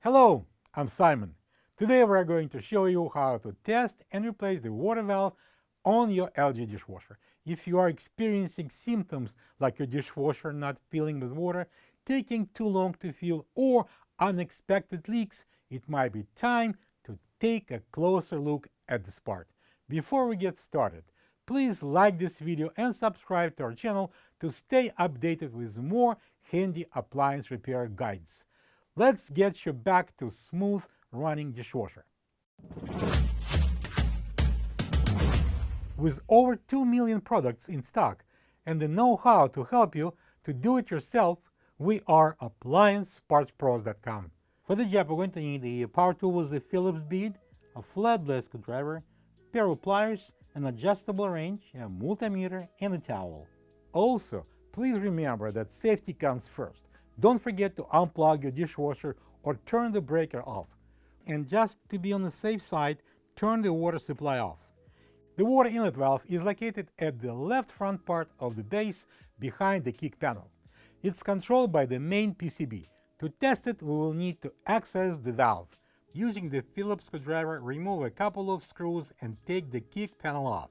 Hello, I'm Simon. Today we're going to show you how to test and replace the water valve on your LG dishwasher. If you are experiencing symptoms like your dishwasher not filling with water, taking too long to fill, or unexpected leaks, it might be time to take a closer look at this part. Before we get started, please like this video and subscribe to our channel to stay updated with more handy appliance repair guides. Let's get you back to smooth running dishwasher. With over 2 million products in stock and the know-how to help you to do it yourself, we are AppliancePartsPros.com. For the job, we're going to need a power tool with a Phillips bead, a flat blade screwdriver, pair of pliers, an adjustable wrench, a multimeter, and a towel. Also, please remember that safety comes first. Don't forget to unplug your dishwasher or turn the breaker off. And just to be on the safe side, turn the water supply off. The water inlet valve is located at the left front part of the base behind the kick panel. It's controlled by the main PCB. To test it, we will need to access the valve. Using the Phillips screwdriver, remove a couple of screws and take the kick panel out.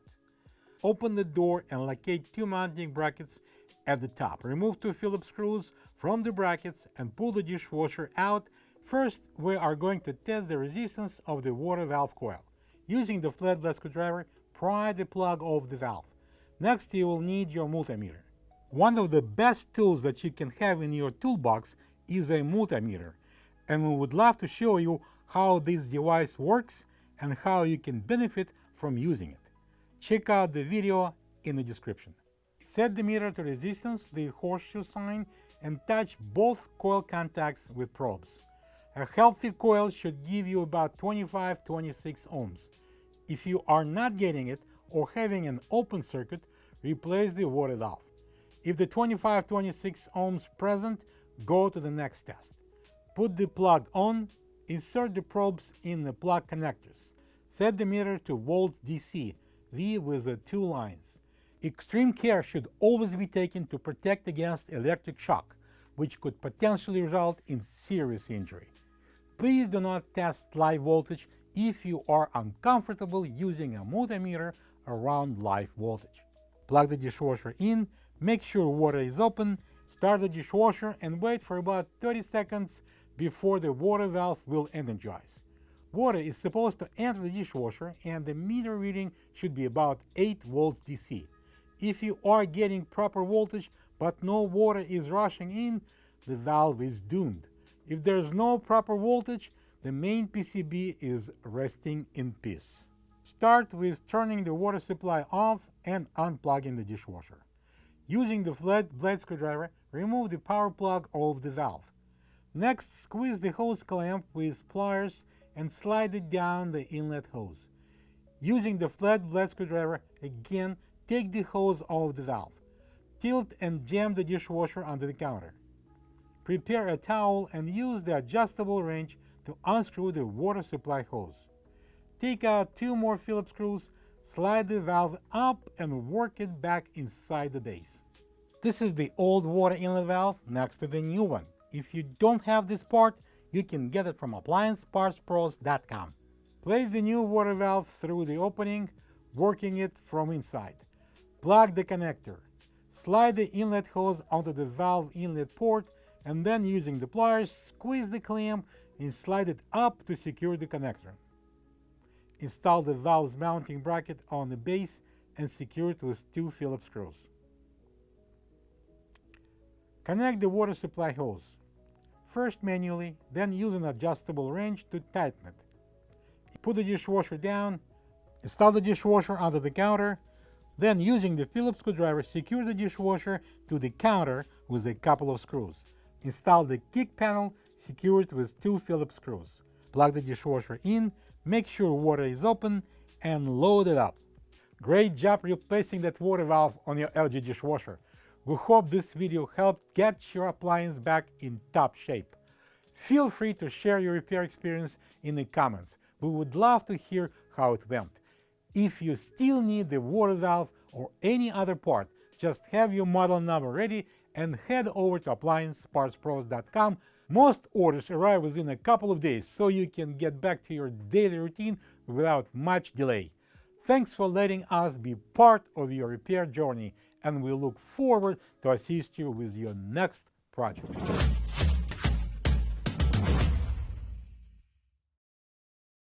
Open the door and locate two mounting brackets at the top. Remove two Phillips screws from the brackets and pull the dishwasher out. First, we are going to test the resistance of the water valve coil. Using the flat blade screwdriver, pry the plug of the valve. Next, you will need your multimeter. One of the best tools that you can have in your toolbox is a multimeter, and we would love to show you how this device works and how you can benefit from using it. Check out the video in the description. Set the meter to resistance, the horseshoe sign, and touch both coil contacts with probes. A healthy coil should give you about 25-26 ohms. If you are not getting it or having an open circuit, replace the water valve. If the 25-26 ohms present, go to the next test. Put the plug on, insert the probes in the plug connectors. Set the meter to volts DC, V with the two lines. Extreme care should always be taken to protect against electric shock, which could potentially result in serious injury. Please do not test live voltage if you are uncomfortable using a multimeter around live voltage. Plug the dishwasher in, make sure water is open, start the dishwasher and wait for about 30 seconds before the water valve will energize. Water is supposed to enter the dishwasher and the meter reading should be about 8 volts DC. If you are getting proper voltage but no water is rushing in, the valve is doomed. If there's no proper voltage, the main PCB is resting in peace. Start with turning the water supply off and unplugging the dishwasher. Using the flat blade screwdriver, remove the power plug of the valve. Next, squeeze the hose clamp with pliers and slide it down the inlet hose. Using the flat blade screwdriver, again, take the hose off the valve. Tilt and jam the dishwasher under the counter. Prepare a towel and use the adjustable wrench to unscrew the water supply hose. Take out two more Phillips screws, slide the valve up and work it back inside the base. This is the old water inlet valve next to the new one. If you don't have this part, you can get it from AppliancePartsPros.com. Place the new water valve through the opening, working it from inside. Plug the connector. Slide the inlet hose onto the valve inlet port and then using the pliers, squeeze the clamp and slide it up to secure the connector. Install the valve's mounting bracket on the base and secure it with two Phillips screws. Connect the water supply hose. First manually, then use an adjustable wrench to tighten it. Put the dishwasher down, install the dishwasher under the counter, then using the Phillips screwdriver, secure the dishwasher to the counter with a couple of screws. Install the kick panel, secure it with two Phillips screws. Plug the dishwasher in, make sure water is open, and load it up. Great job replacing that water valve on your LG dishwasher. We hope this video helped get your appliance back in top shape. Feel free to share your repair experience in the comments. We would love to hear how it went. If you still need the water valve or any other part, just have your model number ready and head over to AppliancePartsPros.com Most orders arrive within a couple of days, so you can get back to your daily routine without much delay. Thanks for letting us be part of your repair journey, and we look forward to assist you with your next project.